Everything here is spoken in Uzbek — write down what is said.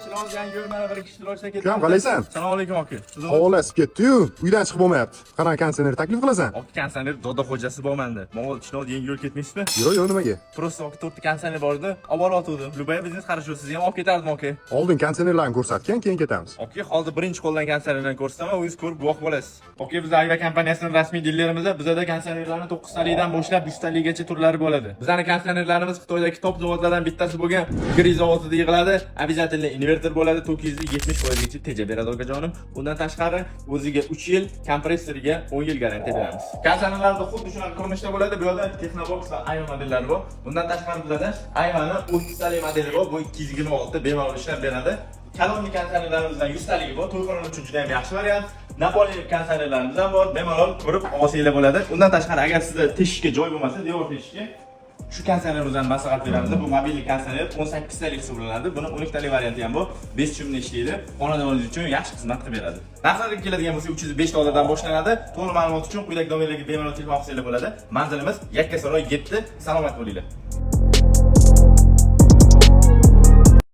Chilonzor yangi yo'l mana bir kishi ishtirokida ketdi. Ukam, qalaysan? Assalomu alaykum aka. Havolasi ketdi-yu, uydan chiqib bo'lmayapti. Qanaqa konditsioner taklif qilasan? Aka konditsioner doda xo'jasi bo'lmanda. Mol Chilonzor yangi yo'l ketmaysizmi? Yo'q, nimaga? Просто aka 4 ta konditsioner bor edi. Olib olotuvdim. Любая biznes хорошо, siz ham olib ketardim aka. Oldin konditsionerlarni ko'rsatgan, keyin ketamiz. Aka, hozir birinchi qo'ldan konditsionerlarni ko'rsataman, o'zingiz ko'rib guvoh bo'lasiz. Aka, biz Ayva kompaniyasining rasmiy dilerimizda bizda konditsionerlarning 9 talikdan boshlab 100 talikgacha turlari bo'ladi. Bizning konditsionerlarimiz Xitoydagi top zavodlardan bittasi bo'lgan Gri zavodida yig'iladi. Обязательно inverter bo'ladi, tokingizga 70% gacha teja beradi okajonim. Undan tashqari o'ziga 3 yil, kompressoriga 10 yil garantiya beramiz. Konditsionerlarda xuddi shunaqa ko'rinishda bo'ladi. Bu yerda Technobox va Ayva modellari bor. Bundan tashqari bizda Ayva'ning 30 talik modeli bor. Bu 226 ta bemalol ishlab beradi. Kalonli konditsionerlarimizdan 100 taligi bor. To'yxona uchun juda ham yaxshi variant. Napoli konditsionerlarimiz ham bor. Bemalol ko'rib olsanglar bo'ladi. Undan tashqari agar sizda teshikka joy bo'lmasa, devor teshikka shu konditsionerimizdan maslahat beramiz. Bu mobilniy konditsioner 18 talik hisoblanadi. Buni 12 talik varianti ham bor. 5 chumni ishlaydi. Xonadoningiz uchun yaxshi xizmat qilib beradi. Narxlarga keladigan bo'lsak 305 dollardan boshlanadi. To'liq ma'lumot uchun quyidagi domenlarga bemalol telefon qilsanglar bo'ladi. Manzilimiz Yakkasaroy 7. Salomat bo'linglar.